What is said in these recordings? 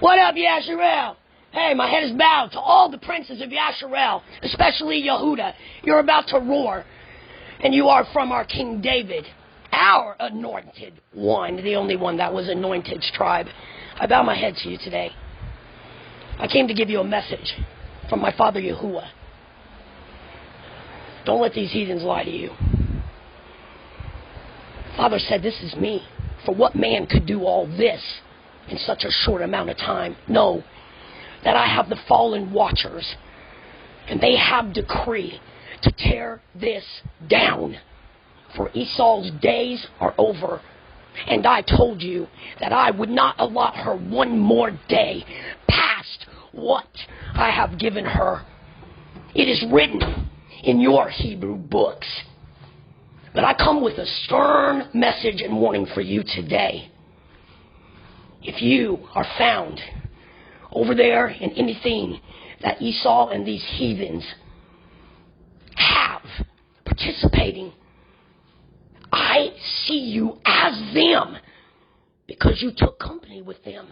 What up, Yasharel? Hey, my head is bowed to all the princes of Yasharel, especially Yahudah. You're about to roar, and you are from our King David, our anointed one, the only one that was anointed's tribe. I bow my head to you today. I came to give you a message from my father Yahuah. Don't let these heathens lie to you. Father said, this is me. For what man could do all this in such a short amount of time? Know that I have the fallen watchers, and they have decree to tear this down. For Esau's days are over, and I told you that I would not allot her one more day past what I have given her. It is written in your Hebrew books. But I come with a stern message and warning for you today. If you are found over there in anything that Esau and these heathens have participating, I see you as them because you took company with them.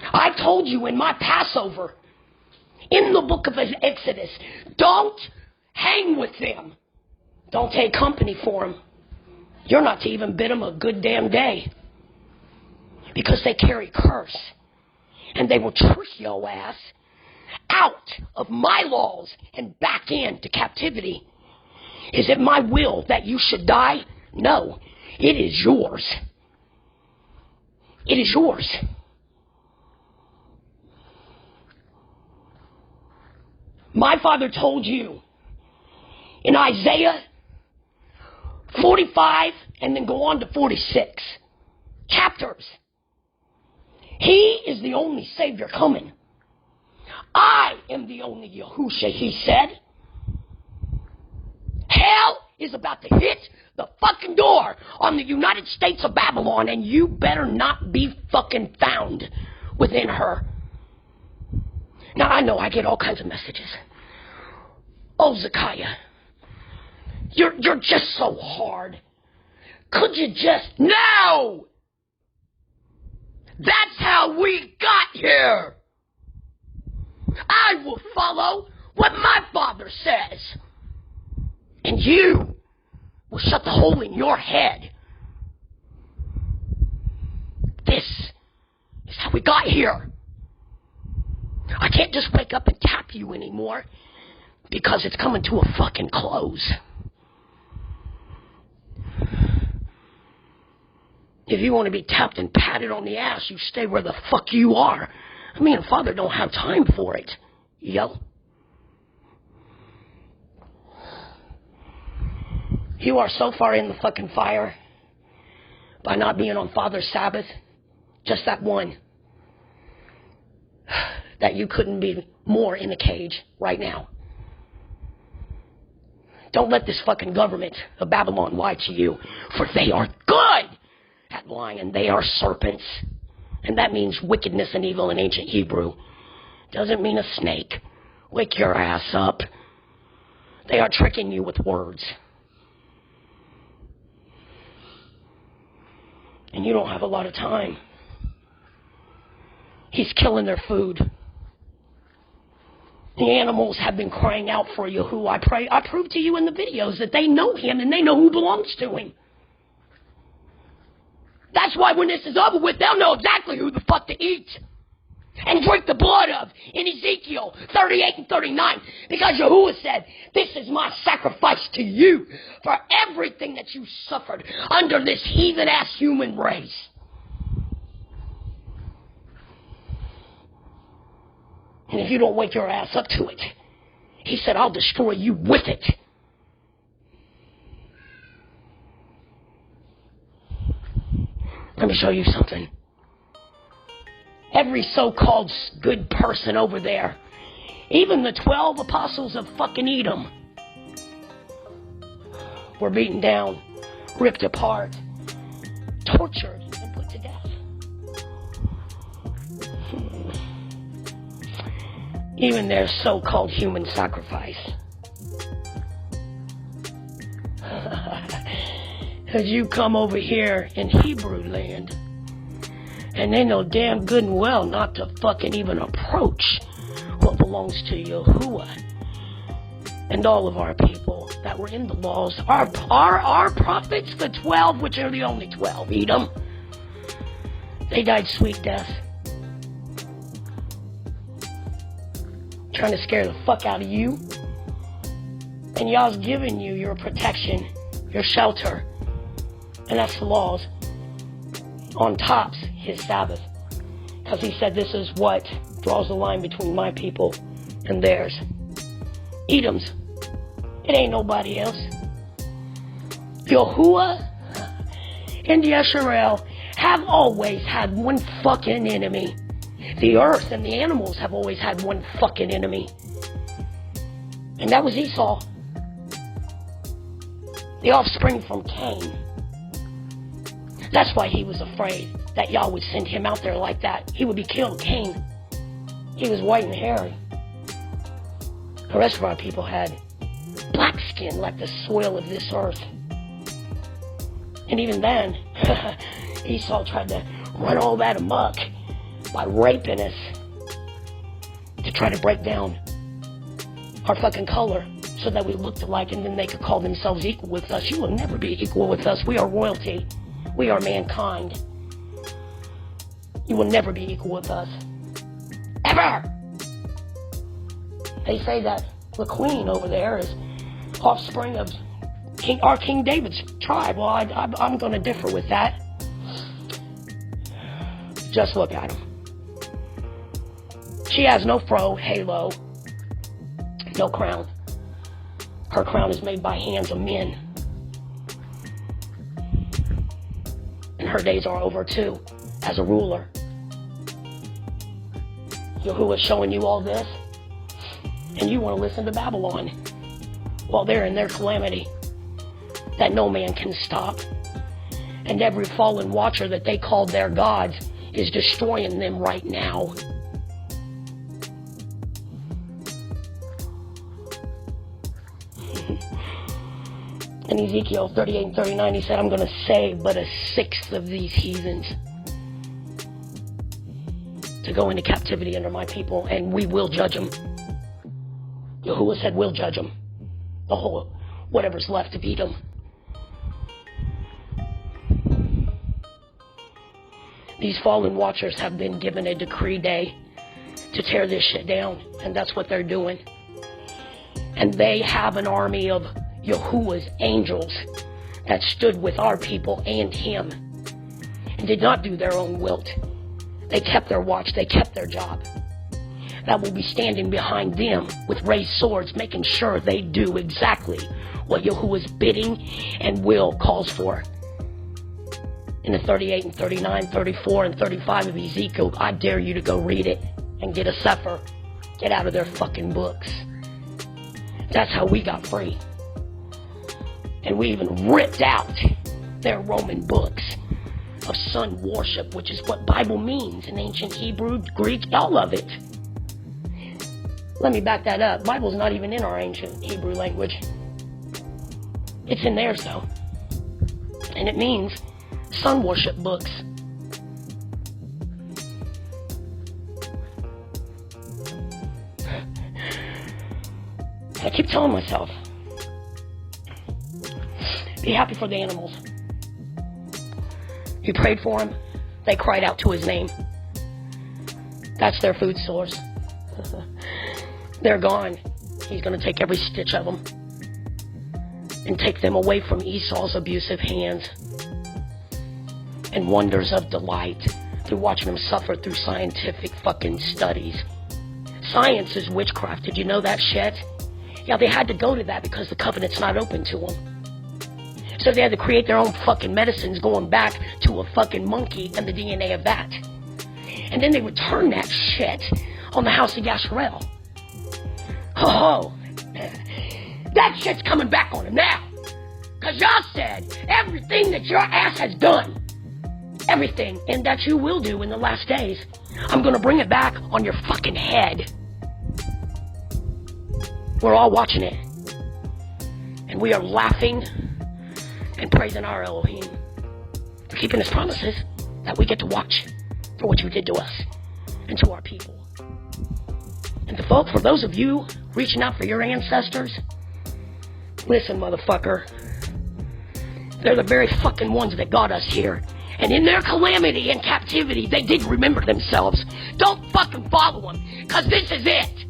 I told you in my Passover, in the book of Exodus, don't hang with them. Don't take company for them. You're not to even bid them a good damn day. Because they carry curse. And they will trick your ass out of my laws and back into captivity. Is it my will that you should die? No. It is yours. It is yours. My father told you in Isaiah 45 and then go on to 46 chapters. He is the only Savior coming. I am the only Yahusha, he said. Hell is about to hit the fucking door on the United States of Babylon, and you better not be fucking found within her. Now, I know I get all kinds of messages. Oh, Zekiah, you're just so hard. Could you just... No! That's how we got here. I will follow what my father says. And you will shut the hole in your head. This is how we got here. I can't just wake up and tap you anymore because it's coming to a fucking close. If you want to be tapped and patted on the ass, you stay where the fuck you are. Me and Father don't have time for it. Yo. You are so far in the fucking fire by not being on Father's Sabbath, just that one, that you couldn't be more in a cage right now. Don't let this fucking government of Babylon lie to you, for they are good at lying. They are serpents. And that means wickedness and evil in ancient Hebrew. Doesn't mean a snake. Wake your ass up. They are tricking you with words. And you don't have a lot of time. He's killing their food. The animals have been crying out for Yahuwah. I proved to you in the videos that they know him and they know who belongs to him. That's why when this is over with, they'll know exactly who the fuck to eat and drink the blood of in Ezekiel 38 and 39. Because Yahuwah said, this is my sacrifice to you for everything that you suffered under this heathen-ass human race. And if you don't wake your ass up to it, he said, I'll destroy you with it. Let me show you something. Every so-called good person over there, even the 12 apostles of fucking Edom, were beaten down, ripped apart, tortured, and put to death. Even their so-called human sacrifice. As you come over here in Hebrew land And they know damn good and well not to fucking even approach what belongs to Yahuwah. And all of our people that were in the laws, our prophets, the 12, which are the only 12, Edom, they died sweet death. Trying to scare the fuck out of you. And Yah's giving you your protection, your shelter. And that's the laws. On tops his Sabbath. Because he said this is what draws the line between my people and theirs. Edom's. It ain't nobody else. Yahuwah and Yisrael have always had one fucking enemy. The earth and the animals have always had one fucking enemy. And that was Esau. The offspring from Cain. That's why he was afraid that Yah would send him out there like that. He would be killed. Cain. He was white and hairy. The rest of our people had black skin like the soil of this earth. And even then, Esau tried to run all that amok by raping us to try to break down our fucking color so that we looked alike and then they could call themselves equal with us. You will never be equal with us. We are royalty. We are mankind. You will never be equal with us. Ever! They say that the queen over there is offspring of our King David's tribe. Well, I'm going to differ with that. Just look at him. She has no fro, halo, no crown. Her crown is made by hands of men. And her days are over too, as a ruler. Yahuwah is showing you all this, and you want to listen to Babylon while they're in their calamity that no man can stop. And every fallen watcher that they called their gods is destroying them right now. In Ezekiel 38 and 39, he said, I'm going to save but a sixth of these heathens to go into captivity under my people, and we will judge them. Yahuwah said we'll judge them. The whole, whatever's left of Edom. These fallen watchers have been given a decree day to tear this shit down, and that's what they're doing. And they have an army of Yahuwah's angels that stood with our people and him and did not do their own wilt. They kept their watch. They kept their job. That will be standing behind them with raised swords, making sure they do exactly what Yahuwah's bidding and will calls for. In the 38 and 39, 34 and 35 of Ezekiel, I dare you to go read it and get a sefer. Get out of their fucking books. That's how we got free. And we even ripped out their Roman books of sun worship, which is what Bible means in ancient Hebrew, Greek, all of it. Let me back that up. Bible's not even in our ancient Hebrew language. It's in theirs though. And it means sun worship books. I keep telling myself, be happy for the animals. You prayed for them. They cried out to his name. That's their food source. They're gone. He's going to take every stitch of them and take them away from Esau's abusive hands and wonders of delight through watching them suffer through scientific fucking studies. Science is witchcraft. Did you know that shit? Yeah, they had to go to that because the covenant's not open to them. So they had to create their own fucking medicines going back to a fucking monkey and the DNA of that. And then they would turn that shit on the house of Yisrael. Oh, that shit's coming back on him now. Because y'all said everything that your ass has done, everything, and that you will do in the last days, I'm going to bring it back on your fucking head. We're all watching it. And we are laughing and praising our Elohym for keeping his promises that we get to watch for what you did to us and to our people. And to folks, for those of you reaching out for your ancestors, listen, motherfucker. They're the very fucking ones that got us here. And in their calamity and captivity, they did remember themselves. Don't fucking follow them, because this is it.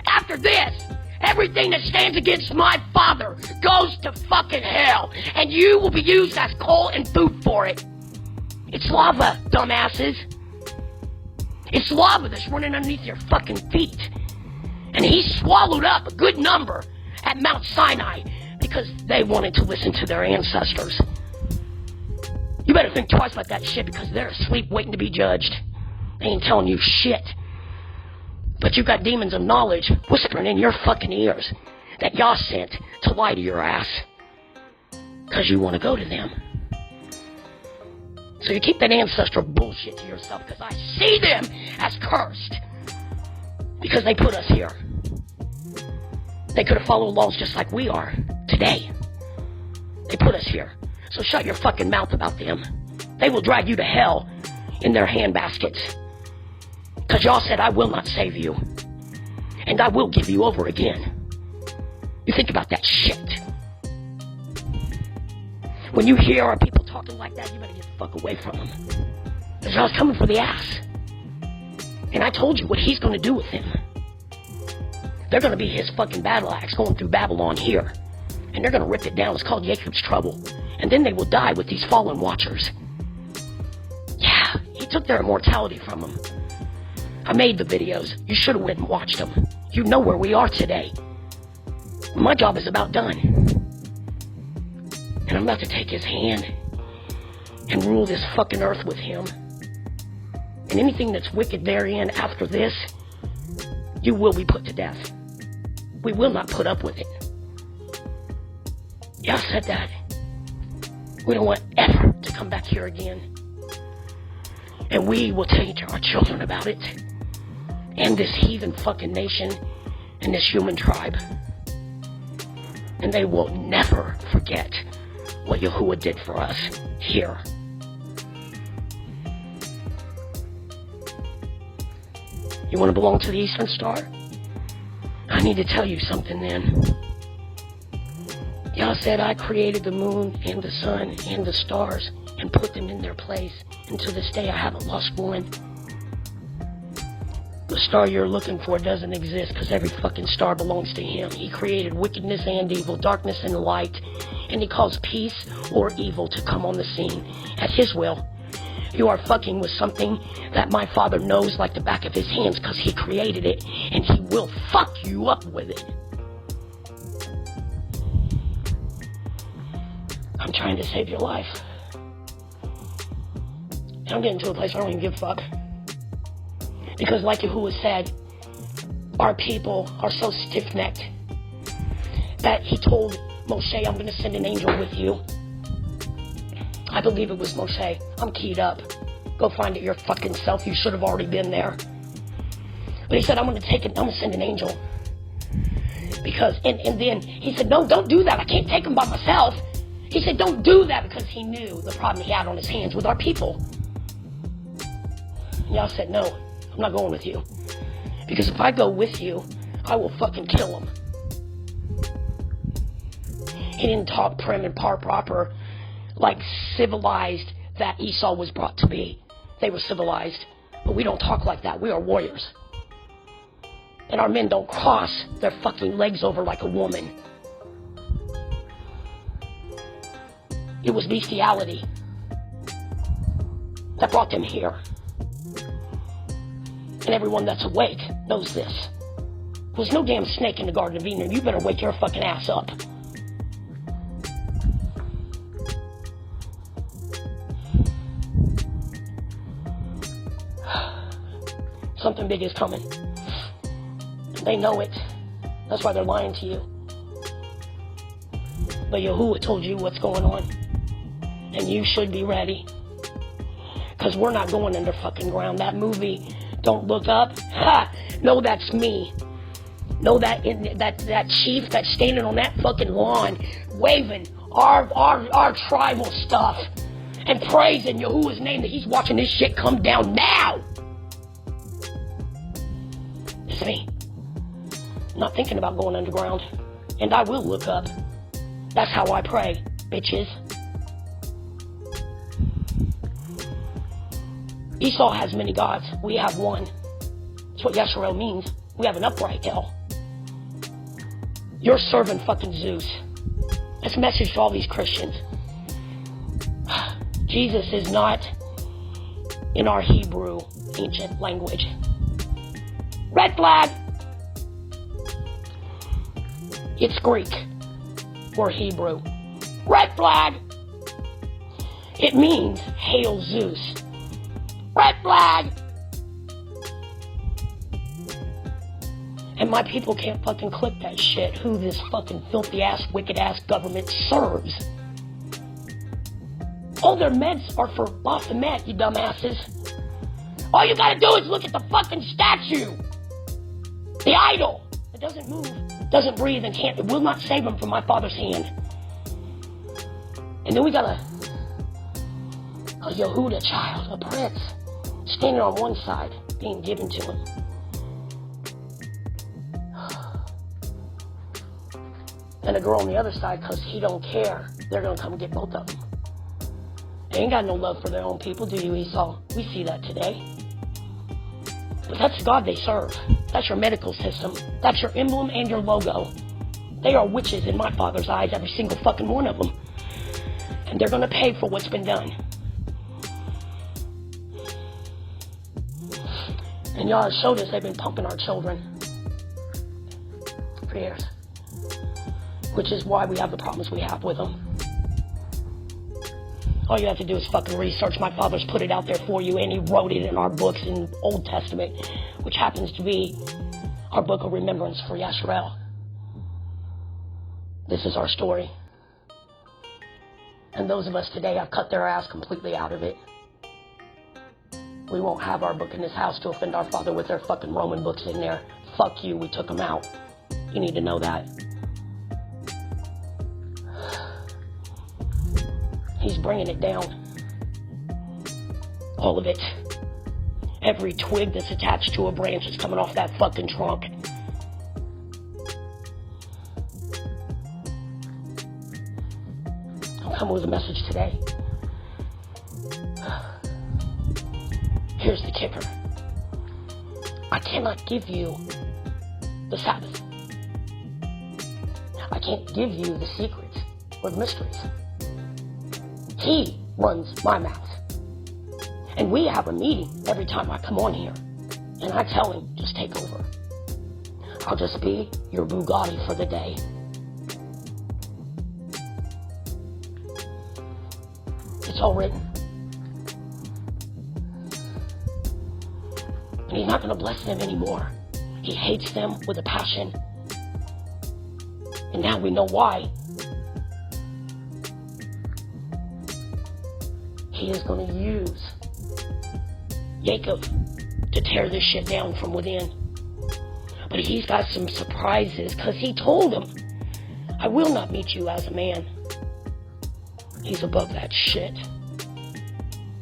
After this, everything that stands against my father goes to fucking hell. And you will be used as coal and food for it. It's lava, dumbasses. It's lava that's running underneath your fucking feet. And he swallowed up a good number at Mount Sinai because they wanted to listen to their ancestors. You better think twice about that shit, because they're asleep waiting to be judged. They ain't telling you shit. But you got demons of knowledge whispering in your fucking ears that Yah sent to lie to your ass. Because you want to go to them. So you keep that ancestral bullshit to yourself, because I see them as cursed. Because they put us here. They could have followed laws just like we are today. They put us here. So shut your fucking mouth about them. They will drag you to hell in their handbaskets. Because y'all said, I will not save you. And I will give you over again. You think about that shit. When you hear our people talking like that, you better get the fuck away from them. Because y'all's coming for the ass. And I told you what he's going to do with him. They're going to be his fucking battle axe going through Babylon here. And they're going to rip it down. It's called Jacob's trouble. And then they will die with these fallen watchers. Yeah, he took their immortality from them. I made the videos. You should have went and watched them. You know where we are today. My job is about done. And I'm about to take his hand and rule this fucking earth with him. And anything that's wicked therein after this, you will be put to death. We will not put up with it. Y'all said that. We don't want ever to come back here again. And we will teach our children about it. And this heathen fucking nation and this human tribe. And they will never forget what Yahuwah did for us here. You want to belong to the Eastern Star? I need to tell you something then. Yah said, I created the moon and the sun and the stars and put them in their place. And to this day, I haven't lost one. The star you're looking for doesn't exist, because every fucking star belongs to him. He created wickedness and evil, darkness and light. And he calls peace or evil to come on the scene at his will. You are fucking with something that my father knows like the back of his hands, because he created it. And he will fuck you up with it. I'm trying to save your life. And I'm getting to a place where I don't even give a fuck. Because like Yahuwah said, our people are so stiff-necked that he told Moshe, I'm going to send an angel with you. I believe it was Moshe. I'm keyed up. Go find it your fucking self. You should have already been there. But he said, I'm going to send an angel. Because, and then he said, no, don't do that. I can't take him by myself. He said, don't do that, because he knew the problem he had on his hands with our people. And y'all said, no, I'm not going with you. Because if I go with you, I will fucking kill him. He didn't talk prim and proper like civilized that Esau was brought to be. They were civilized, but we don't talk like that. We are warriors. And our men don't cross their fucking legs over like a woman. It was bestiality that brought them here. And everyone that's awake knows this. There was no damn snake in the Garden of Eden. You better wake your fucking ass up. Something big is coming. They know it. That's why they're lying to you. But Yahuwah told you what's going on. And you should be ready. Because we're not going under fucking ground. That movie, Don't Look Up. Ha! No, that's me. No, that chief that's standing on that fucking lawn waving our tribal stuff. and praise in Yahuwah's name that he's watching this shit come down now. It's me. I'm not thinking about going underground. And I will look up. That's how I pray, bitches. Esau has many gods. We have one. That's what Yisrael means. We have an upright El. You're serving fucking Zeus. That's a message to all these Christians. Jesus is not in our Hebrew ancient language. Red flag! It's Greek or Hebrew. Red flag! It means hail Zeus. Red flag! And my people can't fucking click that shit who this fucking filthy ass, wicked ass government serves. All their meds are for Baphomet, you dumbasses. All you gotta do is look at the fucking statue. The idol. It doesn't move, doesn't breathe, and can't, it will not save them from my Father's hand. And then we got a Yehuda child, a prince, standing on one side, being given to him. And a girl on the other side, because he don't care. They're going to come get both of them. They ain't got no love for their own people, do you, Esau? We see that today. But that's the God they serve. That's your medical system. That's your emblem and your logo. They are witches in my Father's eyes, every single fucking one of them. And they're going to pay for what's been done. And y'all have showed us they've been pumping our children for years. Which is why we have the problems we have with them. All you have to do is fucking research. My Father's put it out there for you, and he wrote it in our books in Old Testament, which happens to be our book of remembrance for Yisrael. This is our story. And those of us today have cut their ass completely out of it. We won't have our book in this house to offend our Father with their fucking Roman books in there. Fuck you, we took them out. You need to know that. He's bringing it down. All of it. Every twig that's attached to a branch is coming off that fucking trunk. I'm coming with a message today. Here's the kicker. I cannot give you the Sabbath. I can't give you the secrets or the mysteries. He runs my mouth. And we have a meeting every time I come on here. And I tell him, just take over. I'll just be your Bugatti for the day. It's all written. And he's not going to bless them anymore. He hates them with a passion. And now we know why. He is going to use Jacob to tear this shit down from within. But he's got some surprises because he told him, I will not meet you as a man. He's above that shit.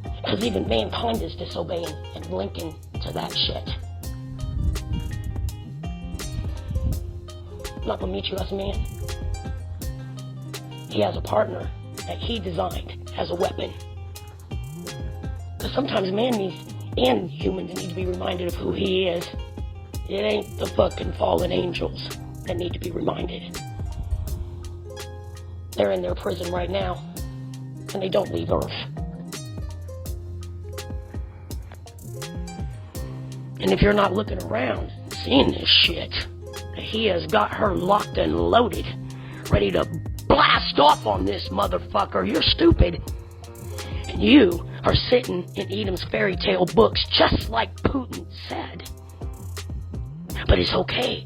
Because even mankind is disobeying and linking to that shit. I'm not going to meet you as a man. He has a partner that he designed as a weapon. Because sometimes man needs, and humans need to be reminded of who he is. It ain't the fucking fallen angels that need to be reminded. They're in their prison right now, and they don't leave Earth. And if you're not looking around, seeing this shit, he has got her locked and loaded, ready to blast off on this motherfucker. You're stupid. And you are sitting in Edom's fairy tale books, just like Putin said. But it's okay,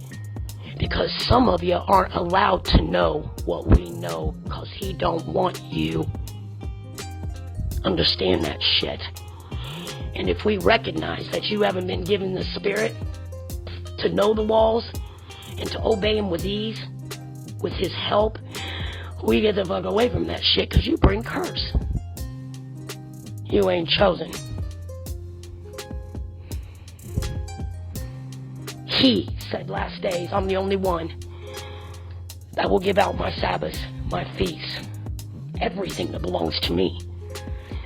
because some of you aren't allowed to know what we know, because he don't want you. Understand that shit. And if we recognize that you haven't been given the Spirit to know the laws and to obey him with ease, with his help, we get the fuck away from that shit, because you bring curse. You ain't chosen. He said last days, I'm the only one that will give out my Sabbaths, my feasts, everything that belongs to me,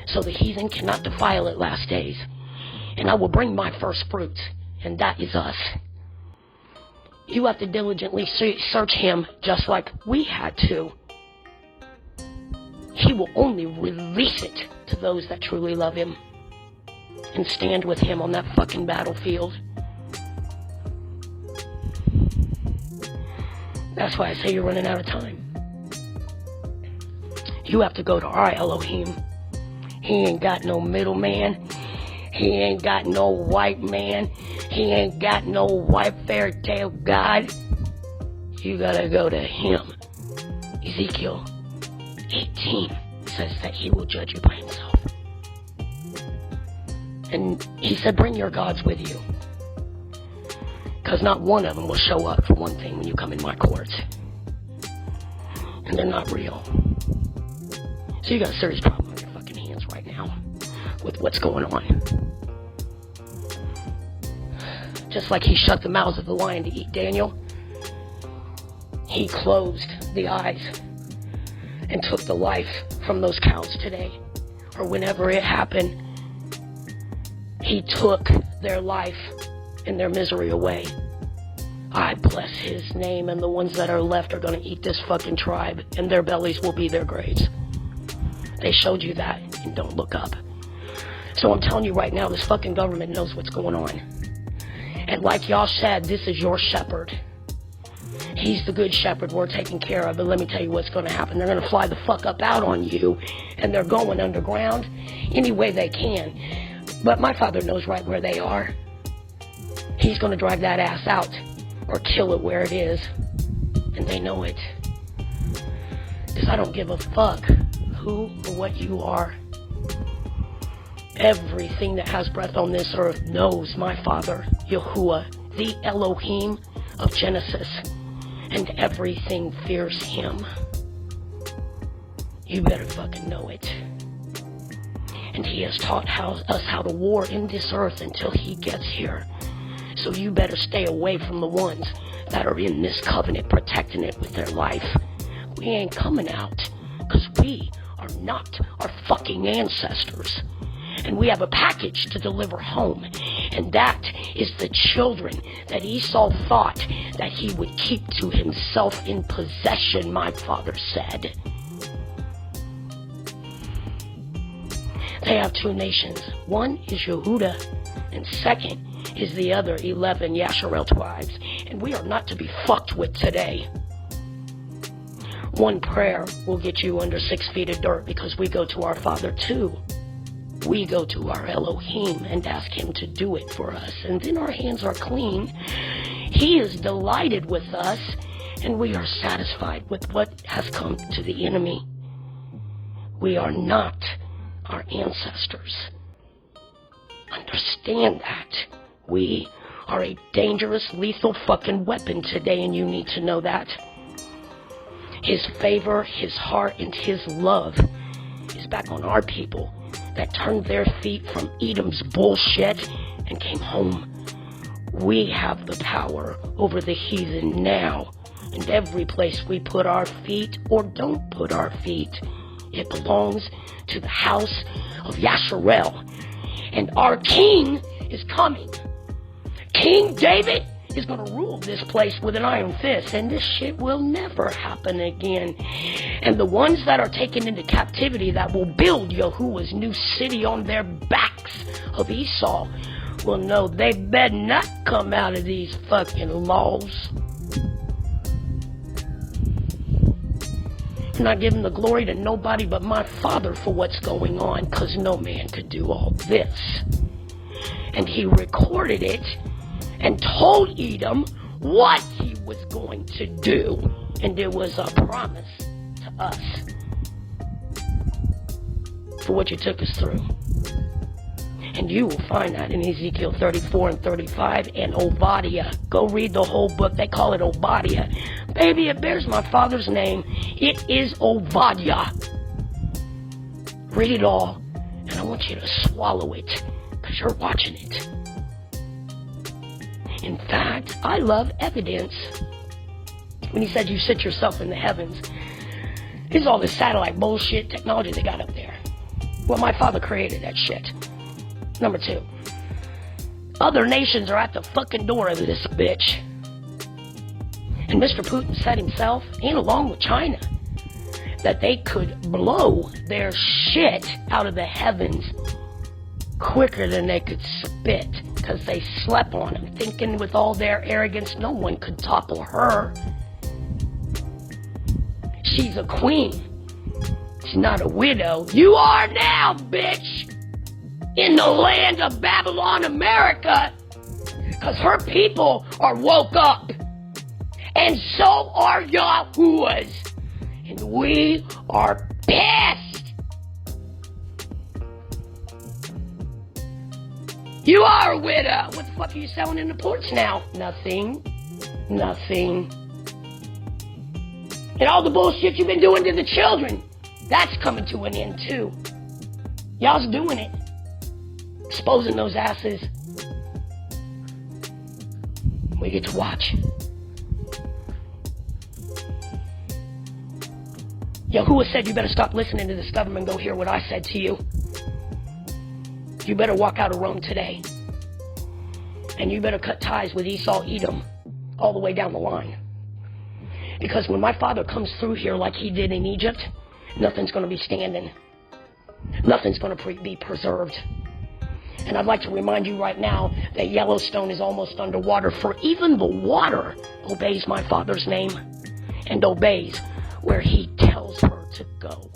so the heathen cannot defile it last days. And I will bring my first fruits, and that is us. You have to diligently search him just like we had to. He will only release it to those that truly love him and stand with him on that fucking battlefield. That's why I say you're running out of time. You have to go to our Elohym. He ain't got no middleman. He ain't got no white man. He ain't got no white fairy tale God. You gotta go to him. Ezekiel 18 says that he will judge you by himself. And he said, bring your gods with you. Because not one of them will show up, for one thing, when you come in my courts. And they're not real. So you got a serious problem on your fucking hands right now with what's going on. Just like he shut the mouths of the lion to eat Daniel, he closed the eyes and took the life from those cows today. Or whenever it happened, he took their life and their misery away. I bless his name, and the ones that are left are going to eat this fucking tribe, and their bellies will be their graves. They showed you that, and don't look up. So I'm telling you right now, this fucking government knows what's going on. And like y'all said, this is your shepherd. He's the good shepherd we're taking care of, but let me tell you what's going to happen. They're going to fly the fuck up out on you, and they're going underground any way they can. But my Father knows right where they are. He's going to drive that ass out or kill it where it is. And they know it. Because I don't give a fuck who or what you are. Everything that has breath on this earth knows my Father, YAHUAH, the ELOHYM of Genesis. And everything fears him. You better fucking know it. And he has taught us how to war in this earth until he gets here. So you better stay away from the ones that are in this covenant protecting it with their life. We ain't coming out because we are not our fucking ancestors. And we have a package to deliver home. And that is the children that Esau thought that he would keep to himself in possession, my Father said. They have two nations. One is Yehuda, and second is the other 11 Yasharel tribes. And we are not to be fucked with today. One prayer will get you under 6 feet of dirt because we go to our Father too. We go to our Elohym and ask him to do it for us. And then our hands are clean. He is delighted with us, and we are satisfied with what has come to the enemy. We are not our ancestors. Understand that. We are a dangerous, lethal fucking weapon today, and you need to know that. His favor, his heart, and his love is back on our people that turned their feet from Edom's bullshit and came home. We have the power over the heathen now, and every place we put our feet or don't put our feet, it belongs to the house of Yasharel. And our king is coming. King David is going to rule this place with an iron fist, and this shit will never happen again. And the ones that are taken into captivity that will build Yahuwah's new city on their backs of Esau will know they better not come out of these fucking laws. I'm not giving the glory to nobody but my Father for what's going on, because no man could do all this. And he recorded it and told Edom what he was going to do. And it was a promise to us for what you took us through. And you will find that in Ezekiel 34 and 35 and Obadiah. Go read the whole book. They call it Obadiah. Baby, it bears my Father's name. It is Obadiah. Read it all And I want you to swallow it, because you're watching it. In fact, I love evidence. When he said you sit yourself in the heavens, this is all this satellite bullshit technology they got up there. Well, my father created that shit. Number 2, other nations are at the fucking door of this bitch. And Mr. Putin said himself, and along with China, that they could blow their shit out of the heavens quicker than they could spit, because they slept on him, thinking with all their arrogance no one could topple her. She's a queen. She's not a widow. You are now, bitch, in the land of Babylon, America, because her people are woke up, and so are Yahuahs, and we are pissed. You are a widow. What the fuck are you selling in the ports now? Nothing. And all the bullshit you've been doing to the children, that's coming to an end too. Y'all's doing it. Exposing those asses. We get to watch. Yahuwah said you better stop listening to this government and go hear what I said to you. You better walk out of Rome today. And you better cut ties with ESAU, Edom, all the way down the line. Because when my father comes through here like he did in Egypt, nothing's going to be standing. Nothing's going to be preserved. And I'd like to remind you right now that Yellowstone is almost underwater, for even the water obeys my father's name and obeys where he tells her to go.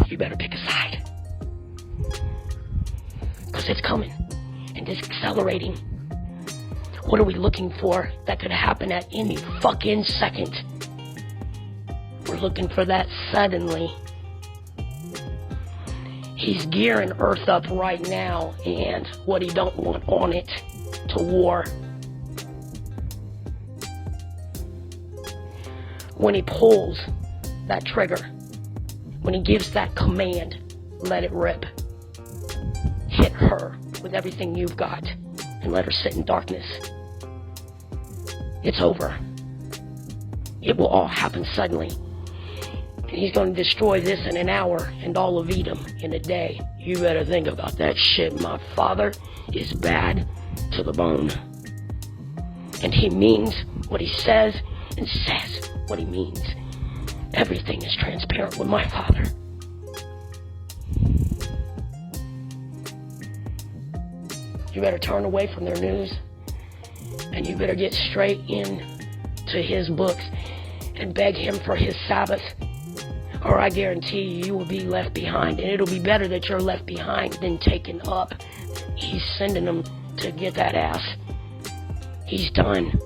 You better pick a side, because it's coming and it's accelerating. What are we looking for that could happen at any fucking second? We're looking for that suddenly. He's gearing Earth up right now, and what he don't want on it, to war. When he pulls that trigger, when he gives that command, let it rip. Hit her with everything you've got and let her sit in darkness. It's over. It will all happen suddenly. And he's going to destroy this in an hour and all of Edom in a day. You better think about that shit. My father is bad to the bone. And he means what he says and says what he means. Everything is transparent with my father. You better turn away from their news. And you better get straight into his books and beg him for his Sabbath. Or I guarantee you will be left behind. And it'll be better that you're left behind than taken up. He's sending them to get that ass. He's done.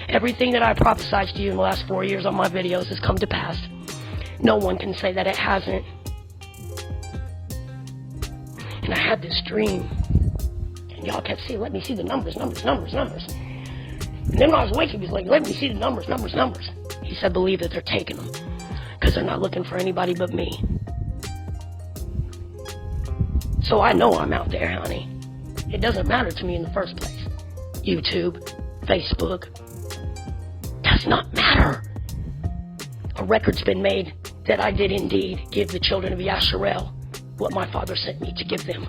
Everything that I prophesied to you in the last 4 years on my videos has come to pass. No one can say that it hasn't. And I had this dream. And y'all kept saying, let me see the numbers. And then when I was awake, he was like, let me see the numbers. He said, believe that they're taking them. Because they're not looking for anybody but me. So I know I'm out there, honey. It doesn't matter to me in the first place. YouTube, Facebook, does not matter. A record's been made that I did indeed give the children of Yasharel what my father sent me to give them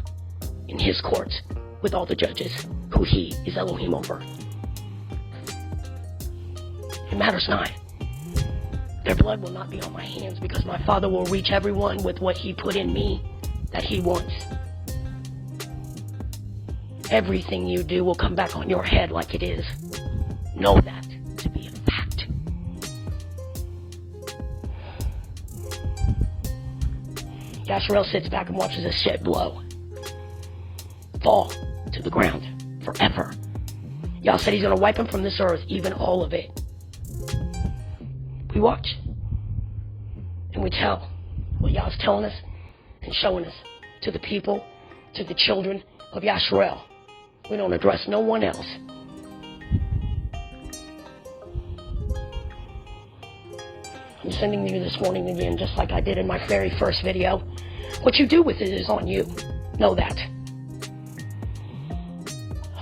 in his courts with all the judges who he is Elohym over. It matters not. Their blood will not be on my hands, because my father will reach everyone with what he put in me that he wants. Everything you do will come back on your head like it is. Know that to be a fact. Yasharel sits back and watches this shit blow. Fall to the ground forever. Y'all said he's going to wipe him from this earth, even all of it. We watch, and we tell what Yah's telling us and showing us to the people, to the children of Yasharel. We don't address no one else. I'm sending you this warning again, just like I did in my very first video. What you do with it is on you. Know that.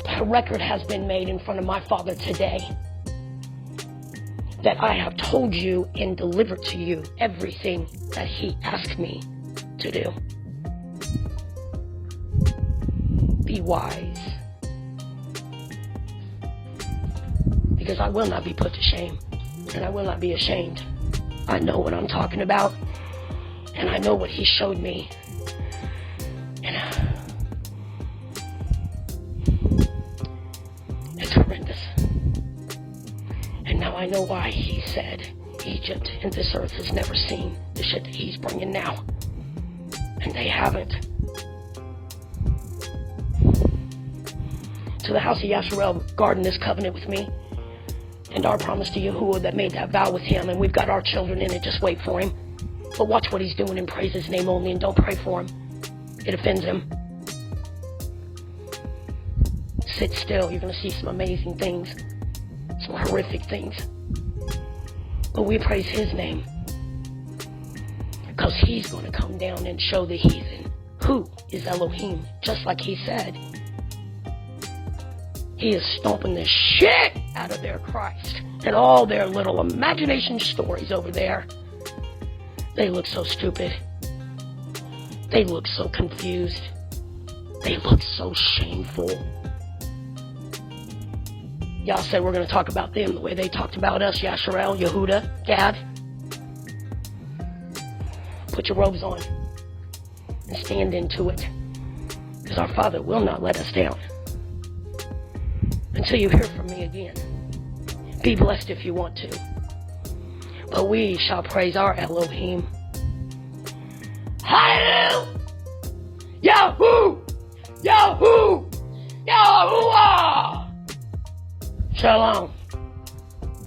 A record has been made in front of my Father today that I have told you and delivered to you everything that He asked me to do. Be wise. Because I will not be put to shame, and I will not be ashamed. I know what I'm talking about, and I know what He showed me. And it's horrendous. And now I know why He said Egypt and this earth has never seen the shit that He's bringing now. And they haven't. To the house of Yasharel, guarding this covenant with me. And our promise to Yahuwah that made that vow with Him, and we've got our children in it, just wait for Him. But watch what He's doing and praise His name only, and don't pray for Him. It offends Him. Sit still, you're going to see some amazing things, some horrific things. But we praise His name, because He's going to come down and show the heathen who is Elohym, just like He said. He is stomping the shit out of their Christ and all their little imagination stories over there. They look so stupid. They look so confused. They look so shameful. Y'all said we're going to talk about them the way they talked about us, Yasharel, Yehuda, Gad. Put your robes on and stand into it, because our Father will not let us down. Until you hear from me again. Be blessed if you want to. But we shall praise our Elohym. Hallelujah! Yahoo! Yahoo! Yahuah! Shalom.